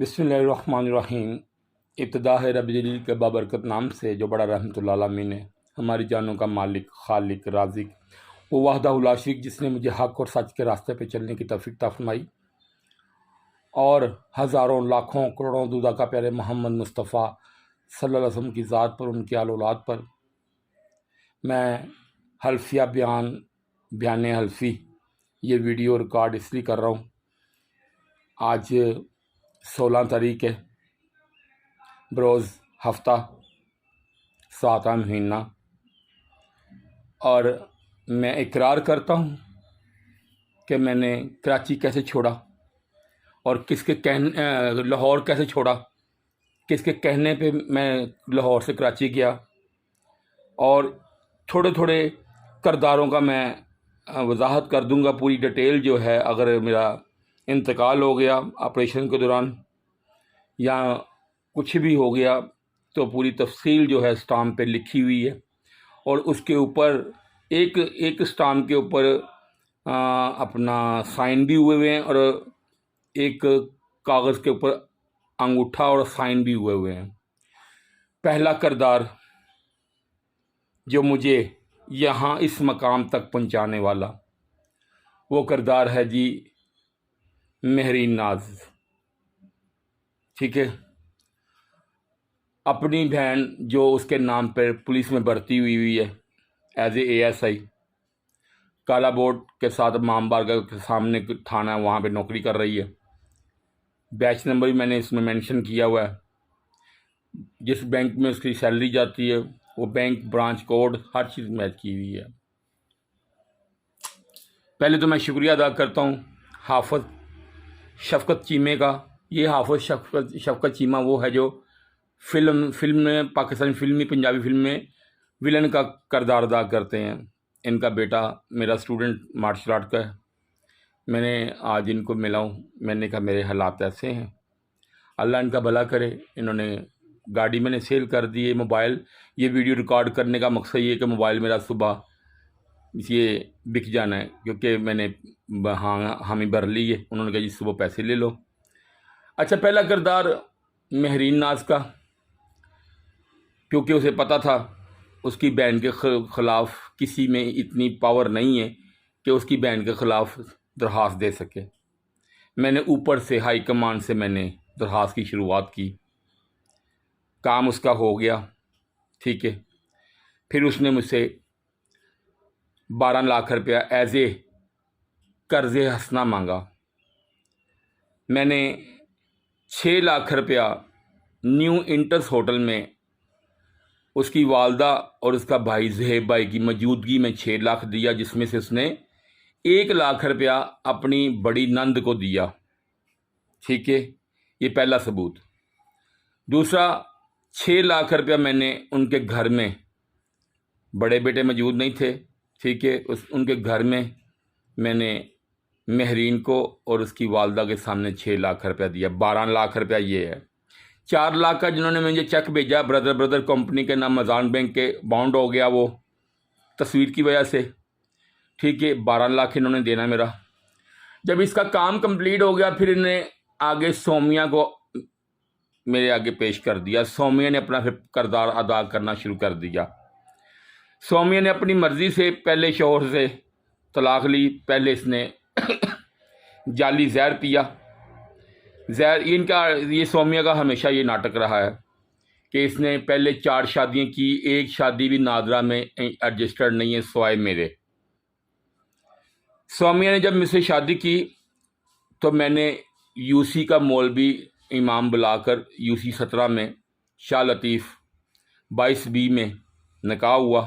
बिस्मिल्लाहिर्रहमानिर्रहीम। इब्तिदा है रब जलील के बाबरकत नाम से जो बड़ा रहमतुल्लाह आलमीन है। हमारी जानों का मालिक, खालिक, राज़िक वो वाहदाहु ला शरीक जिसने मुझे हक़ और सच के रास्ते पे चलने की तौफीक अता फरमाई और हज़ारों लाखों करोड़ों दूधा का प्यारे मोहम्मद मुस्तफ़ा सल्लल्लाहु अलैहि वसल्लम की ज़ात पर, उनकी आल औलाद पर मैं हल्फिया बयान हल्फी ये वीडियो रिकॉर्ड इसलिए कर रहा हूँ। आज 16 तारीख है, बरोज़ हफ्ता, 7वां महीना, और मैं इकरार करता हूँ कि मैंने कराची कैसे छोड़ा और किसके कहने लाहौर कैसे छोड़ा, किसके कहने पे मैं लाहौर से कराची गया, और थोड़े थोड़े किरदारों का मैं वजाहत कर दूंगा। पूरी डिटेल जो है, अगर मेरा इंतकाल हो गया ऑपरेशन के दौरान या कुछ भी हो गया तो पूरी तफसील जो है स्टाम्प पे लिखी हुई है, और उसके ऊपर एक स्टाम्प के ऊपर अपना साइन भी हुए हुए हैं और एक कागज़ के ऊपर अंगूठा और साइन भी हुए हैं। पहला किरदार जो मुझे यहाँ इस मकाम तक पहुँचाने वाला वो किरदार है जी महरीन नाज। ठीक है, अपनी बहन जो उसके नाम पर पुलिस में भर्ती हुई है एज ASI, काला बोर्ड के साथ मामबार के सामने थाना है, वहाँ पे नौकरी कर रही है। बैच नंबर भी मैंने इसमें मेंशन किया हुआ है। जिस बैंक में उसकी सैलरी जाती है वो बैंक, ब्रांच कोड, हर चीज़ मैच की हुई है। पहले तो मैं शुक्रिया अदा करता हूँ हाफ़िज़ शफ़क़त चीमे का। ये हाफ़िज़ शफ़क़त चीमा वो है जो फिल्म में, पाकिस्तानी फिल्मी पंजाबी फिल्म में विलन का किरदार अदा करते हैं। इनका बेटा मेरा स्टूडेंट मार्शल आर्ट का है। मैंने आज इनको मिला हूँ, मैंने कहा मेरे हालात ऐसे हैं, अल्लाह इनका भला करे। इन्होंने गाड़ी मैंने सेल कर दी है। मोबाइल, ये वीडियो रिकॉर्ड करने का मकसद ये है कि मोबाइल मेरा सुबह ये बिक जाना है, क्योंकि मैंने हामी भर ली है। उन्होंने कहा जी सुबह पैसे ले लो। अच्छा, पहला किरदार महरीन नाज का, क्योंकि उसे पता था उसकी बहन के ख़िलाफ़ किसी में इतनी पावर नहीं है कि उसकी बहन के ख़िलाफ़ दरख्वास्त दे सके। मैंने ऊपर से, हाई कमांड से मैंने दरख्वास्त की शुरुआत की। काम उसका हो गया, ठीक है। फिर उसने मुझसे 12 लाख रुपया एज ए कर्ज़े हसना मांगा। मैंने 6 लाख रुपया न्यू इंटर्स होटल में उसकी वालदा और उसका भाई ज़ुहैब भाई की मौजूदगी में 6 लाख दिया, जिसमें से उसने 1 लाख रुपया अपनी बड़ी नंद को दिया। ठीक है, ये पहला सबूत। दूसरा, 6 लाख रुपया मैंने उनके घर में, बड़े बेटे मौजूद नहीं थे, ठीक है, उनके घर में मैंने महरीन को और उसकी वालदा के सामने 6 लाख रुपया दिया। 12 लाख रुपया ये है। 4 लाख का जिन्होंने मुझे चेक भेजा ब्रदर कंपनी के नाम, अजान बैंक के, बाउंड हो गया वो तस्वीर की वजह से, ठीक है। 12 लाख इन्होंने देना मेरा। जब इसका काम कंप्लीट हो गया, फिर इन्हें आगे सौमिया को मेरे आगे पेश कर दिया। सौमिया ने अपना फिर किरदार अदा करना शुरू कर दिया। सौमिया ने अपनी मर्ज़ी से पहले शौहर से तलाक ली। पहले इसने जाली जहर पिया। जहर, इनका, ये सौमिया का हमेशा ये नाटक रहा है कि इसने पहले 4 शादियाँ की, एक शादी भी नादरा में रजिस्टर्ड नहीं है सिवाय मेरे। सौमिया ने जब मुझसे शादी की तो मैंने UC का मौलवी इमाम बुलाकर UC 17 में शाह लतीफ़ 22B में निकाह हुआ।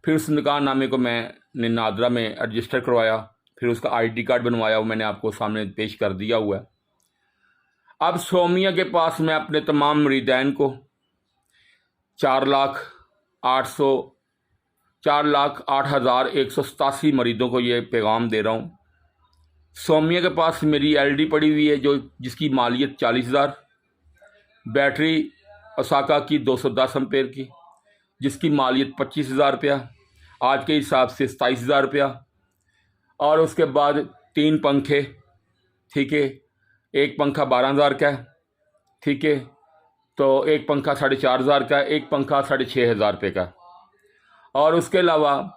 फिर उस निकाह नामे को मैंने नादरा में रजिस्टर करवाया। फिर उसका ID कार्ड बनवाया, वो मैंने आपको सामने पेश कर दिया हुआ है। अब सौमिया के पास मैं अपने तमाम मुरीदैन को 4,08,187 मरीदों को ये पैगाम दे रहा हूँ। सौमिया के पास मेरी LD पड़ी हुई है जिसकी मालियत 40,000, बैटरी ओसाका की 210 एम्पेयर की जिसकी मालियत 25,000 रुपया, आज के हिसाब से 27,000 रुपया, और उसके बाद 3 पंखे, ठीक है, एक पंखा 12,000 का है, ठीक है, तो एक पंखा 4,500 का, एक पंखा 6,500 रुपये का। और उसके अलावा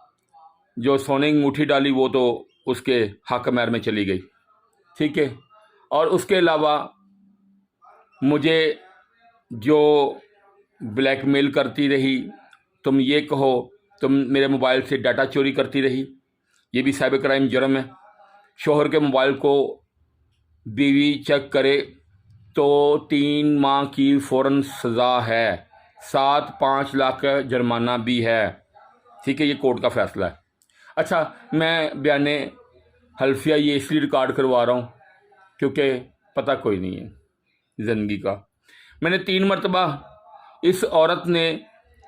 जो सोने की अंगूठी डाली वो तो उसके हक महर में चली गई, ठीक है। और उसके अलावा मुझे जो ब्लैकमेल करती रही, तुम ये कहो, तुम मेरे मोबाइल से डाटा चोरी करती रही, ये भी साइबर क्राइम जुर्म है। शोहर के मोबाइल को बीवी चेक करे तो 3 माह की फ़ौरन सज़ा है, 7-5 लाख का जुर्माना भी है, ठीक है। ये कोर्ट का फ़ैसला है। अच्छा, मैं बयाने हल्फिया ये इसलिए रिकॉर्ड करवा रहा हूँ क्योंकि पता कोई नहीं है ज़िंदगी का। मैंने 3 मरतबा, इस औरत ने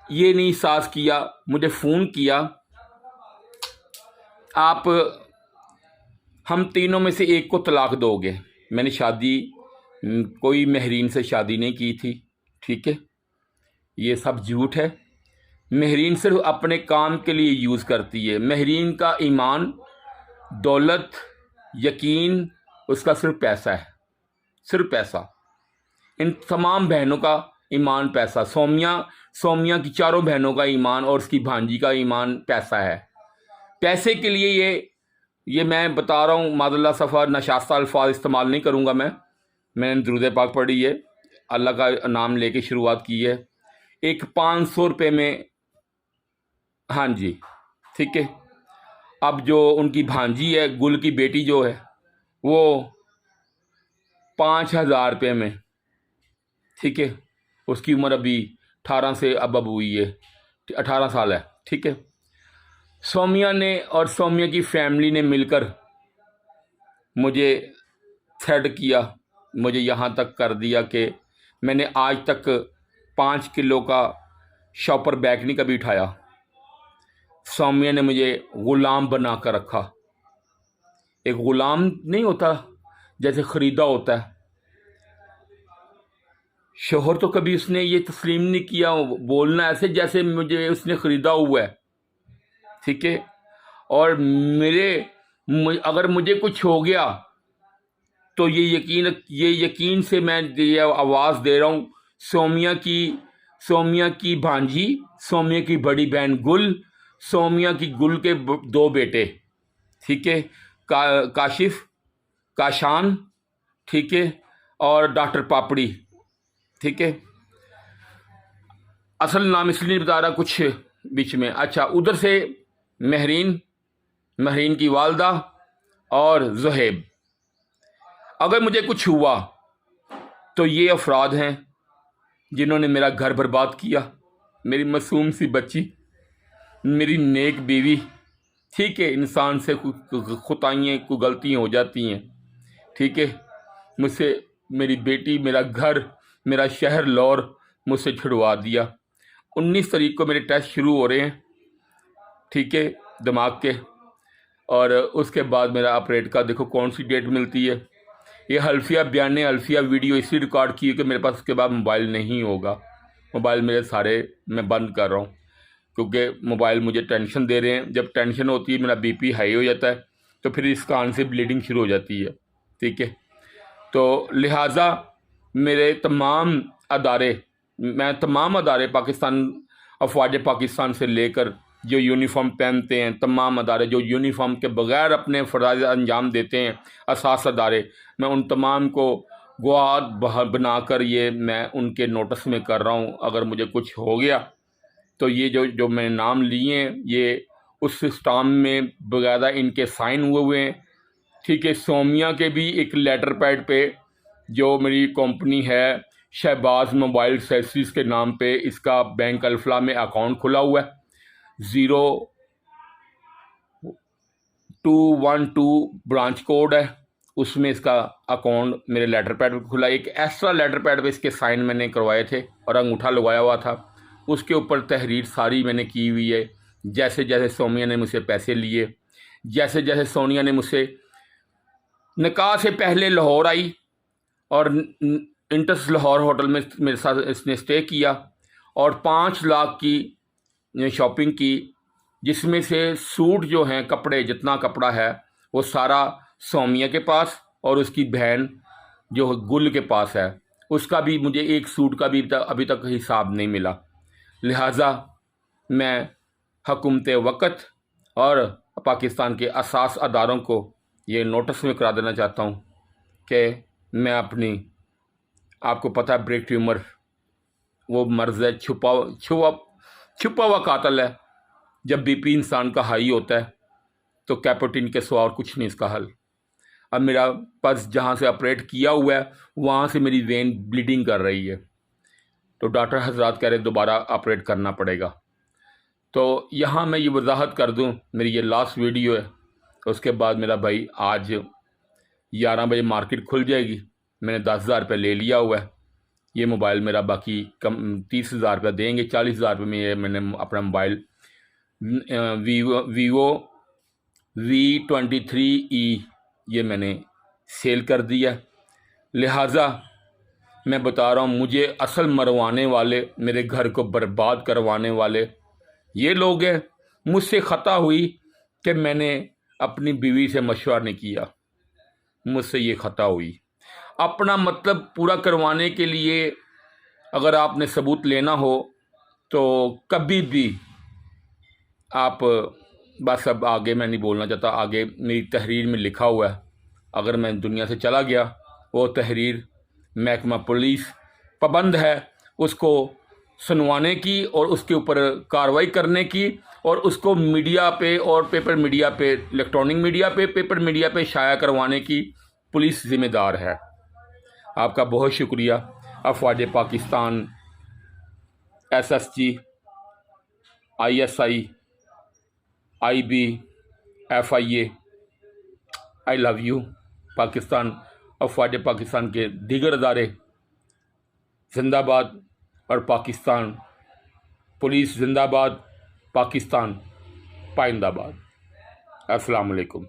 ये नहीं एहसास किया, मुझे फ़ोन किया, आप हम तीनों में से एक को तलाक दोगे। मैंने शादी कोई महरीन से शादी नहीं की थी, ठीक है, ये सब झूठ है। महरीन सिर्फ अपने काम के लिए यूज़ करती है। महरीन का ईमान, दौलत, यकीन उसका सिर्फ पैसा है, सिर्फ पैसा। इन तमाम बहनों का ईमान पैसा। सौम्या की चारों बहनों का ईमान और उसकी भांजी का ईमान पैसा है। पैसे के लिए ये मैं बता रहा हूँ, मादल्ला सफ़र नशास्ता अल्फाज इस्तेमाल नहीं करूँगा। मैंने दुरूद पाक पढ़ी है, अल्लाह का नाम लेके शुरुआत की है। एक 500 रुपये में, हाँ जी, ठीक है। अब जो उनकी भांजी है, गुल की बेटी जो है, वो 5,000 रुपये में, ठीक है। उसकी उम्र अभी 18 से अब हुई है, 18 साल है, ठीक है। सौम्या ने और सौम्या की फैमिली ने मिलकर मुझे थ्रेट किया, मुझे यहाँ तक कर दिया कि मैंने आज तक 5 किलो का शॉपर बैग नहीं कभी उठाया। सौम्या ने मुझे ग़ुलाम बना कर रखा। एक ग़ुलाम नहीं होता जैसे ख़रीदा होता है। शोहर तो कभी उसने ये तस्लीम नहीं किया, बोलना ऐसे जैसे मुझे उसने ख़रीदा हुआ है, ठीक है। और अगर मुझे कुछ हो गया तो ये यकीन से मैं ये आवाज़ दे रहा हूँ, सौम्या की भांजी, सौम्या की बड़ी बहन गुल, सौम्या की गुल के 2 बेटे, ठीक है, काशिफ, काशान, ठीक है, और डॉक्टर पापड़ी, ठीक है। असल नाम इसलिए नहीं बता रहा, कुछ बीच में। अच्छा, उधर से महरीन की वालदा और ज़ुहैब। अगर मुझे कुछ हुआ तो ये अफराद हैं जिन्होंने मेरा घर बर्बाद किया, मेरी मासूम सी बच्ची, मेरी नेक बीवी, ठीक है। इंसान से खुताइयाँ, कोई गलतियाँ हो जाती हैं, ठीक है। मुझसे मेरी बेटी, मेरा घर, मेरा शहर लाहौर मुझसे छुड़वा दिया। 19 तारीख को मेरे टेस्ट शुरू हो रहे हैं, ठीक है, दिमाग के। और उसके बाद मेरा ऑपरेट का देखो कौन सी डेट मिलती है। ये हल्फिया वीडियो इसलिए रिकॉर्ड की है कि मेरे पास उसके बाद मोबाइल नहीं होगा। मोबाइल मेरे सारे मैं बंद कर रहा हूँ क्योंकि मोबाइल मुझे टेंशन दे रहे हैं। जब टेंशन होती है मेरा बीपी हाई हो जाता है, तो फिर इस कान से ब्लीडिंग शुरू हो जाती है, ठीक है। तो लिहाजा मेरे तमाम अदारे पाकिस्तान, अफवाज पाकिस्तान से लेकर जो यूनिफॉर्म पहनते हैं, तमाम अदारे जो यूनिफॉर्म के बग़ैर अपने फ़राइज़ अंजाम देते हैं, असास अदारे, मैं उन तमाम को गवाह बनाकर ये मैं उनके नोटिस में कर रहा हूँ। अगर मुझे कुछ हो गया तो ये जो मैंने नाम लिए हैं, ये उस सिस्टम में बकायदा इनके साइन हुए हैं, ठीक है। सौम्या के भी एक लेटर पैड पे, जो मेरी कंपनी है शहबाज मोबाइल एक्सेसरीज़ के नाम पे, इसका बैंक अल्फला में अकाउंट खुला हुआ है, 0212 ब्रांच कोड है, उसमें इसका अकाउंट मेरे लेटर पैड पर खुला। एक एक्स्ट्रा लेटर पैड पे इसके साइन मैंने करवाए थे और अंगूठा लगाया हुआ था, उसके ऊपर तहरीर सारी मैंने की हुई है। जैसे जैसे सौम्या ने मुझसे पैसे लिए, जैसे जैसे सोनिया ने मुझसे निकाह से पहले लाहौर आई और इंटस लाहौर होटल में मेरे साथ इसने स्टे किया और 5 लाख की शॉपिंग की, जिसमें से सूट जो हैं, कपड़े, जितना कपड़ा है वो सारा सौम्या के पास और उसकी बहन जो गुल के पास है, उसका भी मुझे एक सूट का भी अभी तक हिसाब नहीं मिला। लिहाजा मैं हुकूमत वक़्त और पाकिस्तान के असास अदारों को ये नोटिस में करा देना चाहता हूँ कि मैं अपनी, आपको पता है ब्रेन ट्यूमर वो मर्ज़ है, छुपा हुआ कातिल है। जब बीपी इंसान का हाई होता है तो कैपोटिन के सिवा और कुछ नहीं इसका हल। अब मेरा पर्स जहाँ से ऑपरेट किया हुआ है वहाँ से मेरी वेन ब्लीडिंग कर रही है, तो डॉक्टर हजरात कह रहे दोबारा ऑपरेट करना पड़ेगा। तो यहाँ मैं ये वजाहत कर दूँ, मेरी ये लास्ट वीडियो है, उसके बाद मेरा भाई आज 11 बजे मार्केट खुल जाएगी। मैंने 10,000 रुपये ले लिया हुआ है। ये मोबाइल मेरा बाकी कम 30,000 रुपये देंगे, 40,000 रुपये में ये मैंने अपना मोबाइल वीवो V23E ये मैंने सेल कर दिया। लिहाजा मैं बता रहा हूँ, मुझे असल मरवाने वाले, मेरे घर को बर्बाद करवाने वाले ये लोग हैं। मुझसे ख़ता हुई कि मैंने अपनी बीवी से मशवरा नहीं किया, मुझसे ये ख़ता हुई। अपना मतलब पूरा करवाने के लिए अगर आपने सबूत लेना हो तो कभी भी आप, बस अब आगे मैं नहीं बोलना चाहता, आगे मेरी तहरीर में लिखा हुआ है। अगर मैं दुनिया से चला गया, वो तहरीर महकमा पुलिस पाबंद है उसको सुनवाने की और उसके ऊपर कार्रवाई करने की, और उसको मीडिया पे और पेपर मीडिया पे, इलेक्ट्रॉनिक मीडिया पे, पेपर मीडिया पे शाया करवाने की पुलिस ज़िम्मेदार है। आपका बहुत शुक्रिया। अफवाज Pakistan, SSG, ISI, IB, FIA, I love you. Pakistan, अफवाज पाकिस्तान के दीगर अदारे जिंदाबाद, और पाकिस्तान पुलिस जिंदाबाद, पाकिस्तान पाइंदाबाद। अस्सलाम वालेकुम।